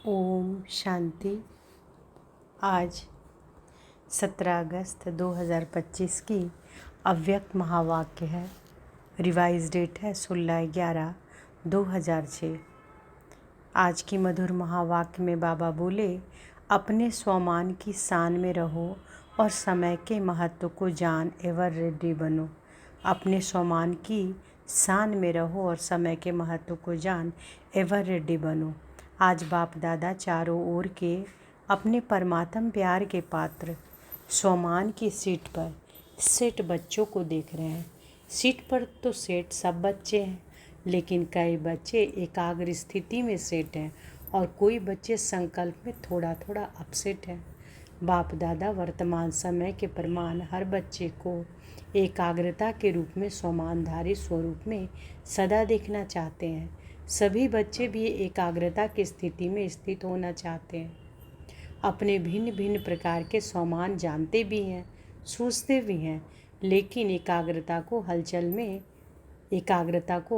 ओम शांति। आज 17 अगस्त 2025 की अव्यक्त महावाक्य है। रिवाइज डेट है 16/11/2006। आज की मधुर महावाक्य में बाबा बोले, अपने स्वमान की शान में रहो और समय के महत्व को जान एवर रेडी बनो। अपने स्वमान की शान में रहो और समय के महत्व को जान एवर रेडी बनो। आज बाप दादा चारों ओर के अपने परमात्म प्यार के पात्र स्वमान की सीट पर सेठ बच्चों को देख रहे हैं। सीट पर तो सेठ सब बच्चे हैं, लेकिन कई बच्चे एकाग्र स्थिति में सेट हैं और कोई बच्चे संकल्प में थोड़ा थोड़ा अपसेट हैं। बाप दादा वर्तमान समय के प्रमाण हर बच्चे को एकाग्रता के रूप में स्वमानधारी स्वरूप में सदा देखना चाहते हैं। सभी बच्चे भी एकाग्रता की स्थिति में स्थित होना चाहते हैं। अपने भिन्न भिन्न प्रकार के स्वमान जानते भी हैं, सोचते भी हैं, लेकिन एकाग्रता को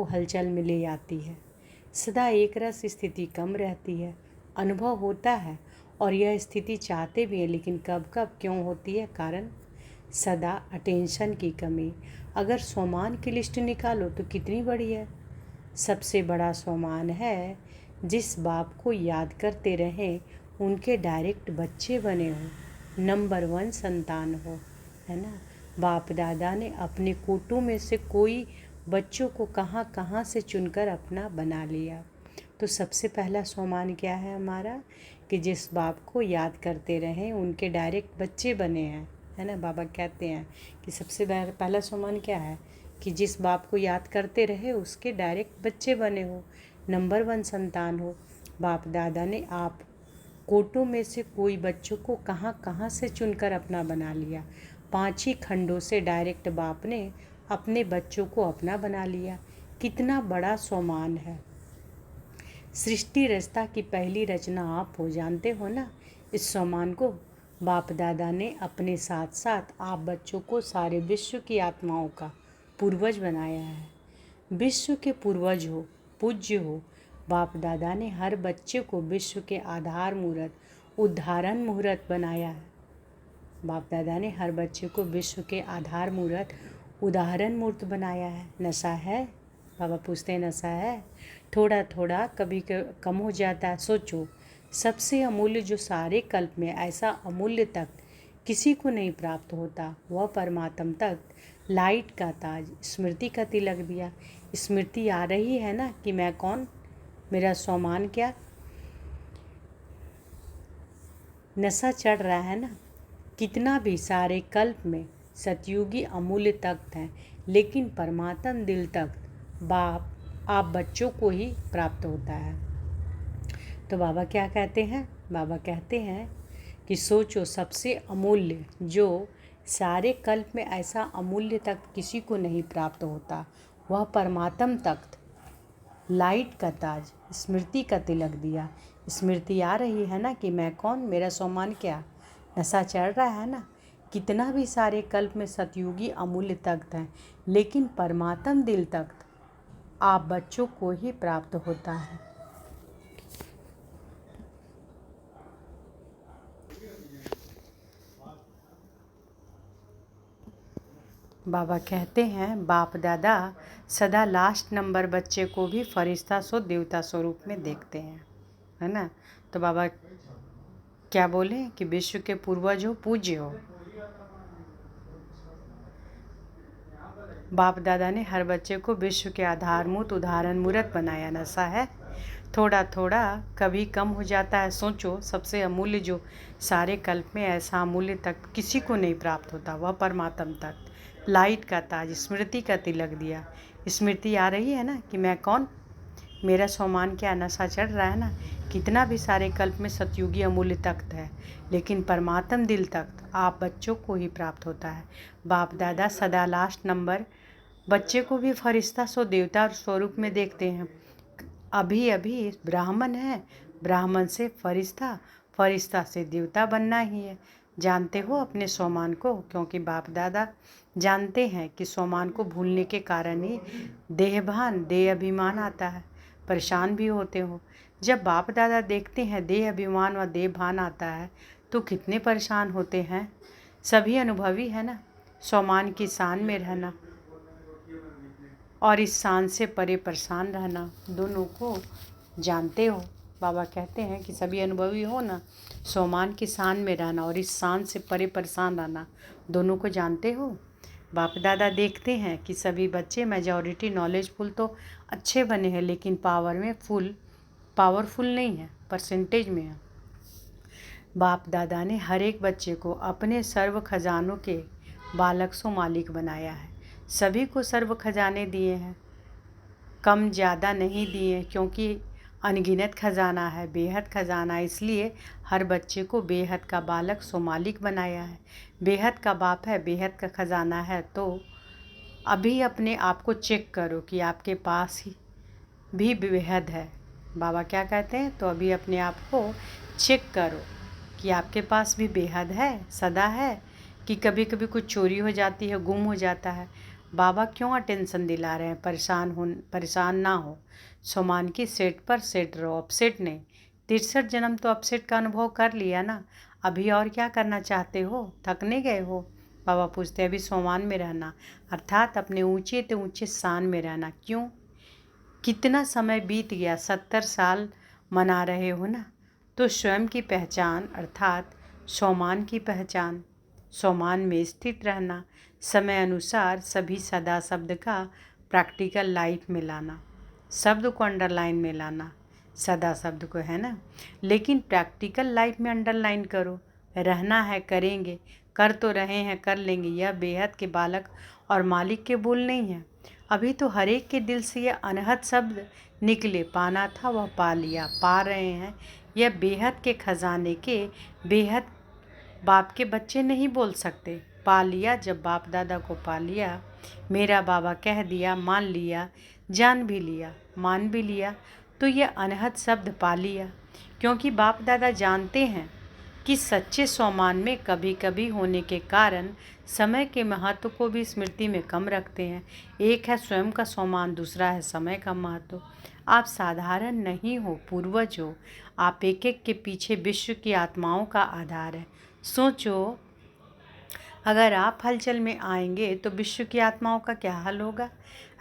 हलचल में ले आती है। सदा एक रस स्थिति कम रहती है, अनुभव होता है और यह स्थिति चाहते भी हैं, लेकिन कब कब क्यों होती है? कारण सदा अटेंशन की कमी। अगर स्वमान की लिस्ट निकालो तो कितनी बड़ी है। सबसे बड़ा स्वमान है जिस बाप को याद करते रहें, उनके डायरेक्ट बच्चे बने हो, नंबर 1 संतान हो, है ना। बाप दादा ने अपने कोटों में से कोई बच्चों को कहाँ कहाँ से चुनकर अपना बना लिया। तो सबसे पहला स्वमान क्या है हमारा, कि जिस बाप को याद करते रहें, उनके डायरेक्ट बच्चे बने हैं, है ना। बाबा कहते हैं कि सबसे पहला स्वमान क्या है, कि जिस बाप को याद करते रहे उसके डायरेक्ट बच्चे बने हो, नंबर 1 संतान हो। बाप दादा ने आप कोटों में से कोई बच्चों को कहाँ कहाँ से चुनकर अपना बना लिया। 5 ही खंडों से डायरेक्ट बाप ने अपने बच्चों को अपना बना लिया। कितना बड़ा स्वमान है। सृष्टि रचना की पहली रचना आप हो, जानते हो ना इस स्वमान को। बाप दादा ने अपने साथ साथ आप बच्चों को सारे विश्व की आत्माओं का पूर्वज बनाया है। विश्व के पूर्वज हो, पूज्य हो। बाप दादा ने हर बच्चे को विश्व के आधार मूर्त, उदाहरण मूर्त बनाया है। बाप दादा ने हर बच्चे को विश्व के आधार मूर्त, उदाहरण मूर्त बनाया है। नशा है? बाबा पूछते हैं, नशा है? थोड़ा थोड़ा कभी कम हो जाता है। सोचो, सबसे अमूल्य जो सारे कल्प में ऐसा अमूल्य तक किसी को नहीं प्राप्त होता, वह परमात्म तक लाइट का ताज, स्मृति का तिलक दिया। स्मृति आ रही है ना कि मैं कौन, मेरा स्वमान क्या। नशा चढ़ रहा है ना। कितना भी सारे कल्प में सतयुगी अमूल्य तख्त हैं, लेकिन परमात्म दिल तख्त बाप आप बच्चों को ही प्राप्त होता है। तो बाबा क्या कहते हैं? बाबा कहते हैं कि सोचो, सबसे अमूल्य जो सारे कल्प में ऐसा अमूल्य तख्त किसी को नहीं प्राप्त होता, वह परमात्म तख्त, लाइट का ताज, स्मृति का तिलक दिया। स्मृति आ रही है ना कि मैं कौन, मेरा स्वमान क्या। नशा चढ़ रहा है ना। कितना भी सारे कल्प में सतयुगी अमूल्य तख्त हैं, लेकिन परमात्म दिल तख्त आप बच्चों को ही प्राप्त होता है। बाबा कहते हैं, बाप दादा सदा लास्ट नंबर बच्चे को भी फरिश्ता सो देवता स्वरूप में देखते हैं, है ना। तो बाबा क्या बोले कि विश्व के पूर्वज हो, पूज्य हो। बाप दादा ने हर बच्चे को विश्व के आधारभूत उदाहरण मूर्त बनाया। नशा है? थोड़ा थोड़ा कभी कम हो जाता है। सोचो, सबसे अमूल्य जो सारे कल्प में ऐसा अमूल्य तक किसी को नहीं प्राप्त होता, वह परमात्म तक, लाइट का ताज, स्मृति का तिलक दिया। स्मृति आ रही है ना कि मैं कौन, मेरा स्वमान क्या। नशा चढ़ रहा है ना। कितना भी सारे कल्प में सतयुगी अमूल्य तख्त है, लेकिन परमात्म दिल तख्त आप बच्चों को ही प्राप्त होता है। बाप दादा सदा लास्ट नंबर बच्चे को भी फरिश्ता सो देवता स्वरूप में देखते हैं। अभी अभी ब्राह्मण है, ब्राह्मण से फरिश्ता, फरिश्ता से देवता बनना ही है। जानते हो अपने स्वमान को, क्योंकि बाप दादा जानते हैं कि स्वमान को भूलने के कारण ही देहभान, देह अभिमान आता है। परेशान भी होते हो। जब बाप दादा देखते हैं देह अभिमान व देह भान आता है तो कितने परेशान होते हैं। सभी अनुभवी है ना। सोमान की शान में रहना और इस शान से परे परेशान रहना, दोनों को जानते हो। बाबा कहते हैं कि सभी अनुभवी हो ना, सोमान की शान में रहना और इस शान से परे परेशान रहना, दोनों को जानते हो। बाप दादा देखते हैं कि सभी बच्चे मेजॉरिटी नॉलेजफुल तो अच्छे बने हैं, लेकिन पावरफुल नहीं है, परसेंटेज में है। बाप दादा ने हर एक बच्चे को अपने सर्व खजानों के बालक सो मालिक बनाया है। सभी को सर्व खजाने दिए हैं, कम ज़्यादा नहीं दिए, क्योंकि अनगिनत खजाना है, बेहद खजाना, इसलिए हर बच्चे को बेहद का बालक सो मालिक बनाया है। बेहद का बाप है, बेहद का खजाना है। तो अभी अपने आप को चेक करो कि आपके पास ही भी बेहद है। बाबा क्या कहते हैं, तो अभी अपने आप को चेक करो कि आपके पास भी बेहद है, सदा है, कि कभी कभी कुछ चोरी हो जाती है, गुम हो जाता है। बाबा क्यों अटेंशन दिला रहे हैं, परेशान ना हो। सोमान की सेट पर सेट रहो, अपसेट नहीं। 63 जन्म तो अपसेट का अनुभव कर लिया ना, अभी और क्या करना चाहते हो, थकने गए हो। बाबा पूछते हैं अभी सोमान में रहना, अर्थात अपने ऊंचे से ऊंचे स्थान में रहना। क्यों, कितना समय बीत गया, 70 साल मना रहे हो ना। तो स्वयं की पहचान अर्थात सोमान की पहचान, सोमान में स्थित रहना, समय अनुसार सभी सदा शब्द का प्रैक्टिकल लाइफ में लाना, शब्द को अंडरलाइन में लाना, सदा शब्द को, है ना, लेकिन प्रैक्टिकल लाइफ में अंडरलाइन करो। रहना है, करेंगे, कर तो रहे हैं, कर लेंगे, यह बेहद के बालक और मालिक के बोल नहीं है। अभी तो हर एक के दिल से यह अनहद शब्द निकले, पाना था वह पा लिया, पा रहे हैं। यह बेहद के खजाने के बेहद बाप के बच्चे नहीं बोल सकते। पा लिया, जब बाप दादा को पा लिया, मेरा बाबा कह दिया, मान लिया, जान भी लिया, मान भी लिया, तो यह अनहद शब्द पा लिया। क्योंकि बाप दादा जानते हैं कि सच्चे सोमान में कभी कभी होने के कारण समय के महत्व को भी स्मृति में कम रखते हैं। एक है स्वयं का सोमान, दूसरा है समय का महत्व। आप साधारण नहीं हो, पूर्वज हो। आप एक एक के पीछे विश्व की आत्माओं का आधार है। सोचो, अगर आप हलचल में आएंगे तो विश्व की आत्माओं का क्या हाल होगा।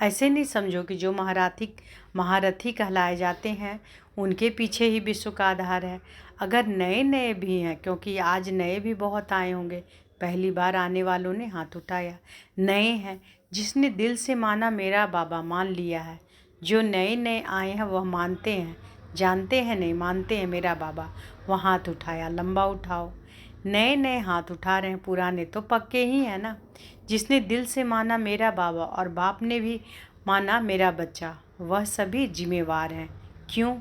ऐसे नहीं समझो कि जो महारथी कहलाए जाते हैं उनके पीछे ही विश्व का आधार है। अगर नए नए भी हैं, क्योंकि आज नए भी बहुत आए होंगे, पहली बार आने वालों ने हाथ उठाया, नए हैं, जिसने दिल से माना मेरा बाबा, मान लिया है। जो नए नए आए हैं वह मानते हैं, जानते हैं नहीं, मानते हैं मेरा बाबा, वह हाथ उठाया, लंबा उठाओ। नए नए हाथ उठा रहे हैं, पुराने तो पक्के ही हैं ना। जिसने दिल से माना मेरा बाबा और बाप ने भी माना मेरा बच्चा, वह सभी जिम्मेवार हैं। क्यों,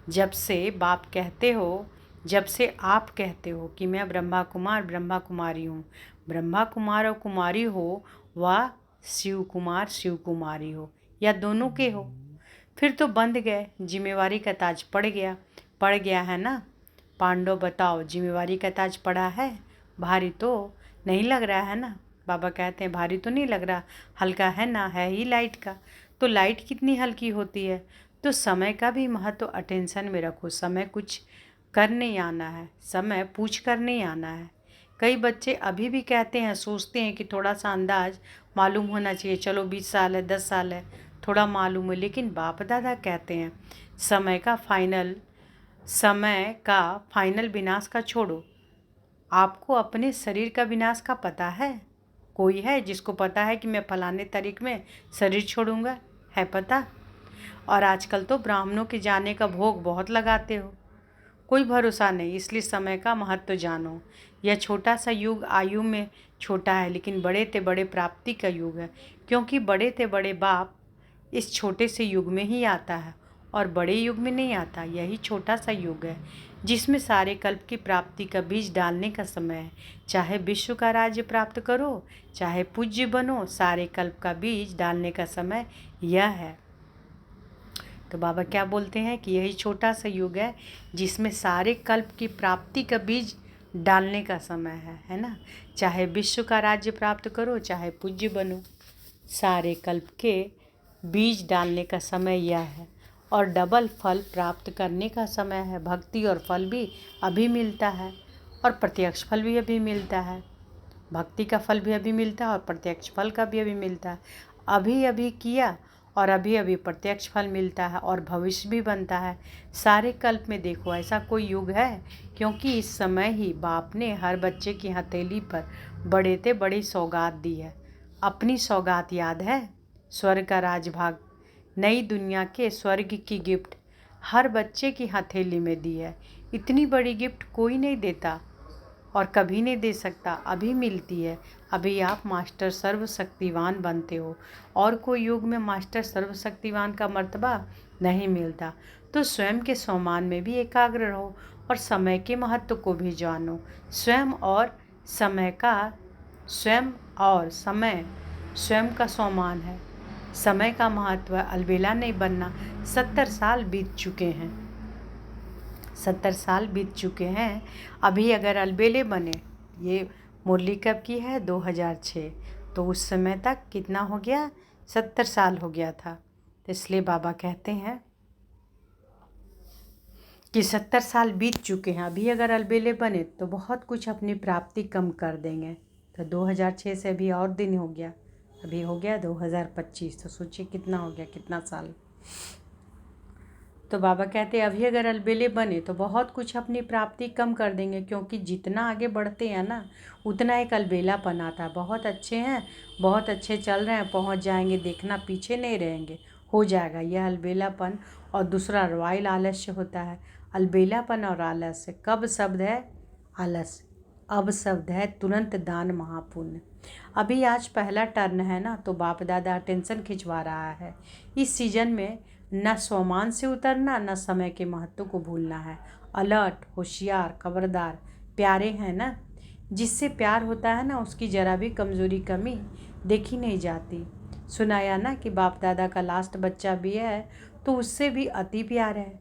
जब से बाप कहते हो, जब से आप कहते हो कि मैं ब्रह्मा कुमारी हूँ, ब्रह्मा कुमार और कुमारी हो, व शिव कुमारी हो, या दोनों के हो, फिर तो बंध गए, जिम्मेवारी का ताज पड़ गया है ना। पांडव बताओ, जिम्मेवारी का ताज पड़ा है, भारी तो नहीं लग रहा है ना। बाबा कहते हैं भारी तो नहीं लग रहा, हल्का है ना, है ही लाइट का। तो लाइट कितनी हल्की होती है। तो समय का भी महत्व अटेंशन में रखो। समय कुछ कर नहीं आना है, समय पूछ कर नहीं आना है। कई बच्चे अभी भी कहते हैं, सोचते हैं कि थोड़ा सा अंदाज मालूम होना चाहिए, चलो 20 साल है, 10 साल है, थोड़ा मालूम है। लेकिन बाप दादा कहते हैं समय का फाइनल विनाश का छोड़ो। आपको अपने शरीर का विनाश का पता है? कोई है जिसको पता है कि मैं फलाने तारीख में शरीर छोड़ूंगा? है पता? और आजकल तो ब्राह्मणों के जाने का भोग बहुत लगाते हो, कोई भरोसा नहीं। इसलिए समय का महत्व जानो। यह छोटा सा युग आयु में छोटा है, लेकिन बड़े ते बड़े प्राप्ति का युग है। क्योंकि बड़े ते बड़े बाप इस छोटे से युग में ही आता है और बड़े युग में नहीं आता। यही छोटा सा युग है जिसमें सारे कल्प की प्राप्ति का बीज डालने का समय है। चाहे विश्व का राज्य प्राप्त करो, चाहे पूज्य बनो, सारे कल्प का बीज डालने का समय यह है। तो बाबा क्या बोलते हैं कि यही छोटा सा युग है जिसमें सारे कल्प की प्राप्ति का बीज डालने का समय है ना। चाहे विश्व का राज्य प्राप्त करो, चाहे पूज्य बनो, सारे कल्प के बीज डालने का समय यह है। और डबल फल प्राप्त करने का समय है। भक्ति और फल भी अभी मिलता है और प्रत्यक्ष फल भी अभी मिलता है। भक्ति का फल भी अभी मिलता है और प्रत्यक्ष फल का भी अभी मिलता है। अभी अभी किया और अभी अभी प्रत्यक्ष फल मिलता है और भविष्य भी बनता है। सारे कल्प में देखो ऐसा कोई युग है, क्योंकि इस समय ही बाप ने हर बच्चे की हथेली पर बड़े से बड़ी सौगात दी है। अपनी सौगात याद है? स्वर्ग का राजभाग, नई दुनिया के स्वर्ग की गिफ्ट हर बच्चे की हथेली में दी है। इतनी बड़ी गिफ्ट कोई नहीं देता और कभी नहीं दे सकता, अभी मिलती है। अभी आप मास्टर सर्वशक्तिवान बनते हो और कोई युग में मास्टर सर्वशक्तिवान का मर्तबा नहीं मिलता। तो स्वयं के सम्मान में भी एकाग्र रहो और समय के महत्व को भी जानो। समय स्वयं का सम्मान है। समय का महत्व है, अलबेला नहीं बनना। 70 साल बीत चुके हैं, 70 साल बीत चुके हैं। अभी अगर अलबेले बने, ये मुरली कब की है? 2006। तो उस समय तक कितना हो गया? 70 साल हो गया था। तो इसलिए बाबा कहते हैं कि 70 साल बीत चुके हैं। अभी अगर अलबेले बने तो बहुत कुछ अपनी प्राप्ति कम कर देंगे। तो 2006 से अभी और दिन हो गया, अभी हो गया 2025। तो सोचिए कितना हो गया, कितना साल। तो बाबा कहते हैं अभी अगर अलबेले बने तो बहुत कुछ अपनी प्राप्ति कम कर देंगे, क्योंकि जितना आगे बढ़ते हैं ना उतना एक अलबेलापन आता है। बहुत अच्छे हैं, बहुत अच्छे चल रहे हैं, पहुंच जाएंगे, देखना पीछे नहीं रहेंगे, हो जाएगा यह अलबेलापन। और दूसरा रॉयल आलस्य होता है। अलबेलापन और आलस्य कब शब्द है? आलस्य अब शब्द है तुरंत दान महापुण्य। अभी आज पहला टर्न है ना, तो बाप दादा टेंशन खिंचवा रहा है। इस सीजन में न स्वमान से उतरना, न समय के महत्व को भूलना है। अलर्ट, होशियार, खबरदार, प्यारे हैं ना। जिससे प्यार होता है ना उसकी जरा भी कमज़ोरी कमी देखी नहीं जाती। सुनाया ना कि बाप दादा का लास्ट बच्चा भी है तो उससे भी अति प्यार है।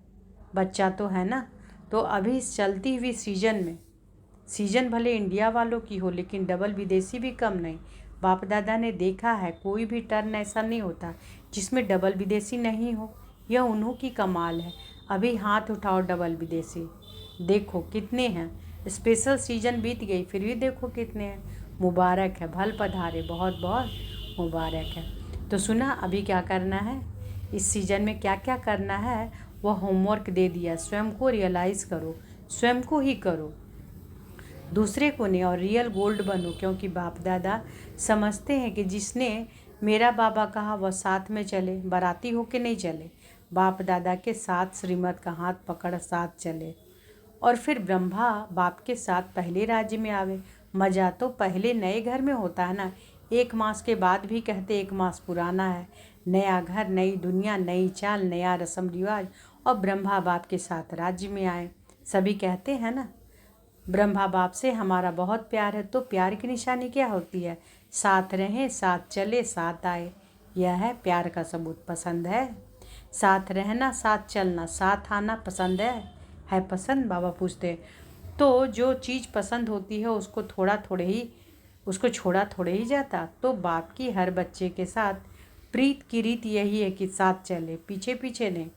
बच्चा तो है ना। तो अभी इस चलती हुई सीजन में, सीजन भले इंडिया वालों की हो लेकिन डबल विदेशी भी कम नहीं। बाप दादा ने देखा है कोई भी टर्न ऐसा नहीं होता जिसमें डबल विदेशी नहीं हो। यह उन्हों की कमाल है। अभी हाथ उठाओ डबल विदेशी, देखो कितने हैं। स्पेशल सीजन बीत गई फिर भी देखो कितने हैं। मुबारक है, भल पधारे, बहुत बहुत मुबारक है। तो सुना अभी क्या करना है, इस सीजन में क्या क्या करना है वह होमवर्क दे दिया। स्वयं को रियलाइज़ करो, स्वयं को ही करो, दूसरे को नहीं। और रियल गोल्ड बनो, क्योंकि बाप दादा समझते हैं कि जिसने मेरा बाबा कहा वह साथ में चले, बाराती होके नहीं चले। बाप दादा के साथ श्रीमत का हाथ पकड़ साथ चले। और फिर ब्रह्मा बाप के साथ पहले राज्य में आवे। मज़ा तो पहले नए घर में होता है ना। 1 मास के बाद भी कहते 1 मास पुराना है। नया घर, नई दुनिया, नई चाल, नया रस्म रिवाज। और ब्रह्मा बाप के साथ राज्य में आए। सभी कहते हैं ना ब्रह्मा बाप से हमारा बहुत प्यार है। तो प्यार की निशानी क्या होती है? साथ रहें, साथ चले, साथ आए। यह है प्यार का सबूत। पसंद है साथ रहना, साथ चलना, साथ आना पसंद है पसंद? बाबा पूछते। तो जो चीज़ पसंद होती है उसको छोड़ा थोड़े ही जाता। तो बाप की हर बच्चे के साथ प्रीत की रीत यही है कि साथ चले, पीछे पीछे नहीं।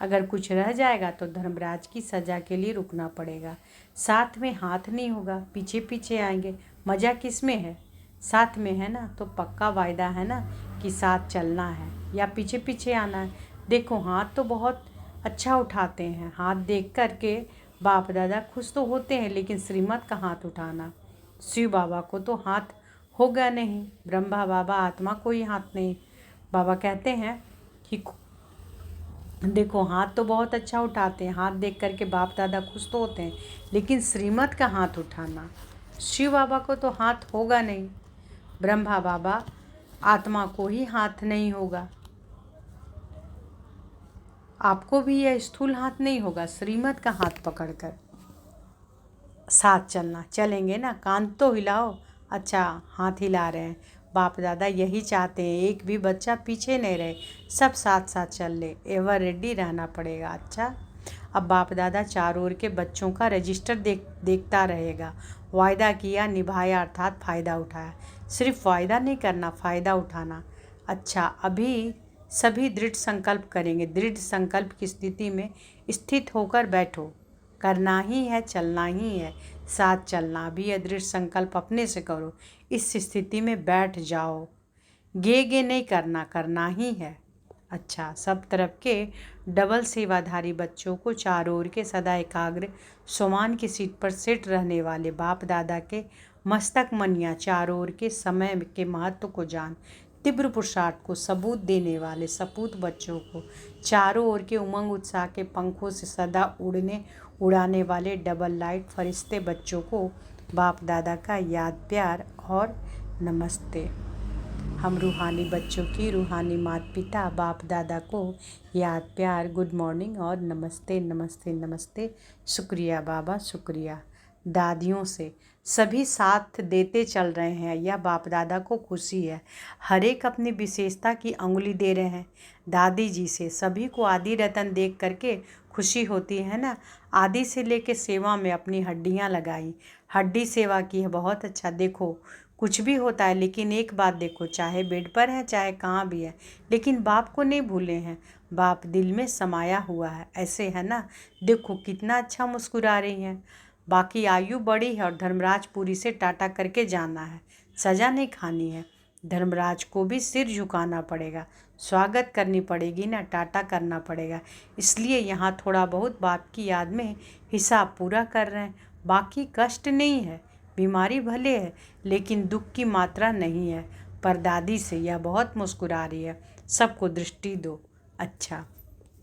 अगर कुछ रह जाएगा तो धर्मराज की सज़ा के लिए रुकना पड़ेगा। साथ में हाथ नहीं होगा, पीछे पीछे आएंगे। मज़ा किस में है? साथ में है ना। तो पक्का वायदा है ना कि साथ चलना है या पीछे पीछे आना है। देखो हाथ तो बहुत अच्छा उठाते हैं। हाथ देख कर के बाप दादा खुश तो होते हैं, लेकिन श्रीमत का हाथ उठाना, शिव बाबा को तो हाथ होगा नहीं, ब्रह्मा बाबा आत्मा को ही हाथ नहीं। बाबा कहते हैं कि देखो हाथ तो बहुत अच्छा उठाते हैं, हाथ देख करके बाप दादा खुश तो होते हैं, लेकिन श्रीमत का हाथ उठाना, शिव बाबा को तो हाथ होगा नहीं, ब्रह्मा बाबा आत्मा को ही हाथ नहीं होगा। आपको भी यह स्थूल हाथ नहीं होगा। श्रीमत का हाथ पकड़कर साथ चलना। चलेंगे ना? कान तो हिलाओ। अच्छा हाथ हिला रहे हैं। बाप दादा यही चाहते हैं, एक भी बच्चा पीछे नहीं रहे, सब साथ साथ चल ले। एवर रेडी रहना पड़ेगा। अच्छा अब बाप दादा चारों ओर के बच्चों का रजिस्टर देखता रहेगा। वायदा किया, निभाया, अर्थात फ़ायदा उठाया। सिर्फ वायदा नहीं करना, फ़ायदा उठाना। अच्छा अभी सभी दृढ़ संकल्प करेंगे। दृढ़ संकल्प की स्थिति में स्थित होकर बैठो। करना ही है, चलना ही है, साथ चलना भी है। दृढ़ संकल्प अपने से करो। इस स्थिति में बैठ जाओ। गे नहीं करना, करना ही है। अच्छा, सब तरफ के डबल सेवाधारी बच्चों को चारों ओर के सदा एकाग्र सोमान की सीट पर सेट रहने वाले बाप दादा के मस्तक मनिया चारों ओर के समय के महत्व को जान तीव्र पुरुषार्थ को सबूत देने वाले सपूत बच्चों को चारों ओर के उमंग उत्साह के पंखों से सदा उड़ाने वाले डबल लाइट फरिश्ते बच्चों को बाप दादा का याद प्यार और नमस्ते। हम रूहानी बच्चों की रूहानी माता पिता बाप दादा को याद प्यार, गुड मॉर्निंग और नमस्ते नमस्ते नमस्ते। शुक्रिया बाबा, शुक्रिया। दादियों से सभी साथ देते चल रहे हैं, यह बाप दादा को खुशी है। हर एक अपनी विशेषता की अंगुली दे रहे हैं। दादी जी से सभी को आदि रतन देख करके खुशी होती है ना। आदि से लेके सेवा में अपनी हड्डियां लगाई, हड्डी सेवा की है। बहुत अच्छा। देखो कुछ भी होता है, लेकिन एक बात देखो, चाहे बेड पर है चाहे कहाँ भी है, लेकिन बाप को नहीं भूले हैं। बाप दिल में समाया हुआ है, ऐसे है ना। देखो कितना अच्छा मुस्कुरा रही हैं। बाकी आयु बड़ी है और धर्मराजपुरी से टाटा करके जाना है, सजा नहीं खानी है। धर्मराज को भी सिर झुकाना पड़ेगा, स्वागत करनी पड़ेगी ना, टाटा करना पड़ेगा। इसलिए यहाँ थोड़ा बहुत बाप की याद में हिसाब पूरा कर रहे हैं। बाकी कष्ट नहीं है, बीमारी भले है, लेकिन दुख की मात्रा नहीं है। पर दादी से यह बहुत मुस्कुरा रही है। सबको दृष्टि दो। अच्छा,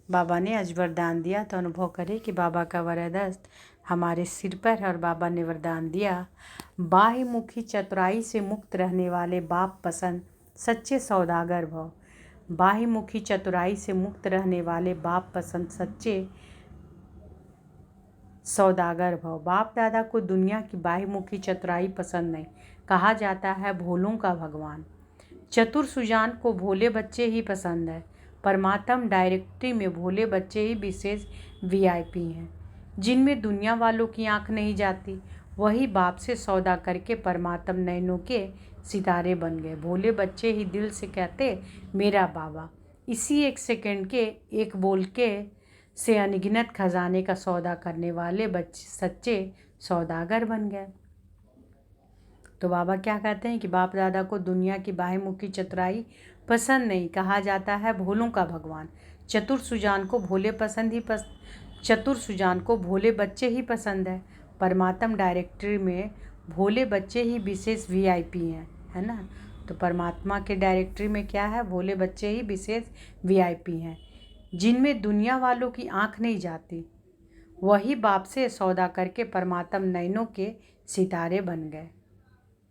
बाबा ने आज वरदान दिया तो अनुभव करें कि बाबा का वरद हस्त हमारे सिर पर है और बाबा ने वरदान दिया, बाह्यमुखी चतुराई से मुक्त रहने वाले बाप पसंद सच्चे सौदागर भव। बाह्यमुखी चतुराई से मुक्त रहने वाले बाप पसंद सच्चे सौदागर भव। बाप दादा को दुनिया की बाह्यमुखी चतुराई पसंद नहीं। कहा जाता है भोलों का भगवान। चतुर सुजान को भोले बच्चे ही पसंद है। परमात्म डायरेक्टरी में भोले बच्चे ही विशेष वीआईपी हैं, जिनमें दुनिया वालों की आंख नहीं जाती। वही बाप से सौदा करके परमात्म नयनों के सितारे बन गए। भोले बच्चे ही दिल से कहते मेरा बाबा। इसी एक सेकंड के एक बोल के से अनगिनत खजाने का सौदा करने वाले बच्चे सच्चे सौदागर बन गए। तो बाबा क्या कहते हैं कि बाप दादा को दुनिया की बाह्यमुखी चतुराई पसंद नहीं। कहा जाता है भोलों का भगवान। चतुर सुजान को भोले बच्चे ही पसंद है। परमात्म डायरेक्टरी में भोले बच्चे ही विशेष वीआईपी हैं, है ना। तो परमात्मा के डायरेक्टरी में क्या है, भोले बच्चे ही विशेष वीआईपी हैं, जिनमें दुनिया वालों की आंख नहीं जाती। वही बाप से सौदा करके परमात्म नयनों के सितारे बन गए।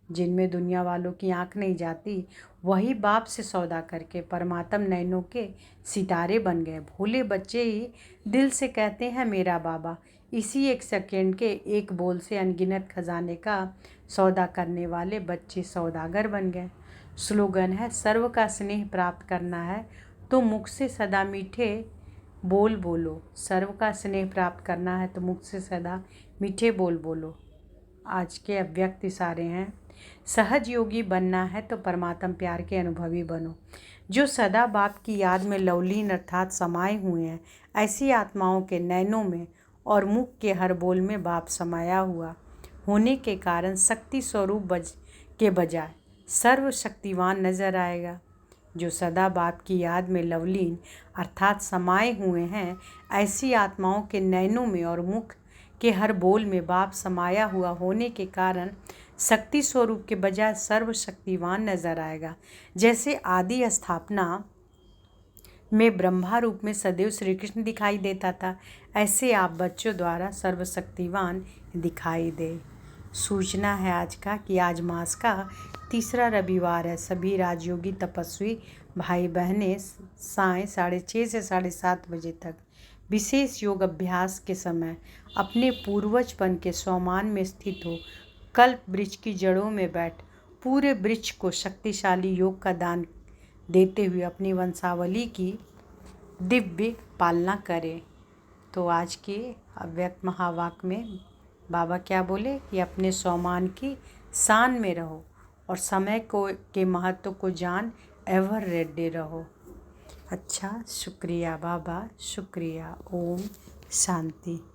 जिनमें दुनिया वालों की आंख नहीं जाती, वही बाप से सौदा करके परमात्म नयनों के सितारे बन गए। भोले बच्चे ही दिल से कहते हैं मेरा बाबा। इसी एक सेकेंड के एक बोल से अनगिनत खजाने का सौदा करने वाले बच्चे सौदागर बन गए। स्लोगन है, सर्व का स्नेह प्राप्त करना है तो मुख से सदा मीठे बोल बोलो। सर्व का स्नेह प्राप्त करना है तो मुख से सदा मीठे बोल बोलो। आज के अव्यक्त इशारे हैं, सहज योगी बनना है तो परमात्म प्यार के अनुभवी बनो। जो सदा बाप की याद में लवलीन अर्थात समाये हुए हैं, ऐसी आत्माओं के नैनों में और मुख के हर बोल में बाप समाया हुआ होने के कारण शक्ति स्वरूप के बजाय सर्वशक्तिवान नजर आएगा। जो सदा बाप की याद में लवलीन अर्थात समाये हुए हैं, ऐसी आत्माओं के नैनों में और मुख के हर बोल में बाप समाया हुआ होने के कारण शक्ति स्वरूप के बजाय सर्वशक्तिवान नजर आएगा। जैसे आदि स्थापना में ब्रह्मा रूप में सदैव श्री कृष्ण दिखाई देता था, ऐसे आप बच्चों द्वारा सर्वशक्तिवान दिखाई दे। सूचना है आज का कि आज मास का तीसरा रविवार है। सभी राजयोगी तपस्वी भाई बहनें साय 6:30 से 7:30 बजे तक विशेष योग अभ्यास के समय अपने पूर्वजपन के स्वमान में स्थित हो कल्प वृक्ष की जड़ों में बैठ पूरे वृक्ष को शक्तिशाली योग का दान देते हुए अपनी वंशावली की दिव्य पालना करें। तो आज के अव्यक्त महावाक्य में बाबा क्या बोले कि अपने स्वमान की शान में रहो और समय को के महत्व को जान एवर रेडी रहो। अच्छा, शुक्रिया बाबा, शुक्रिया। ओम शांति।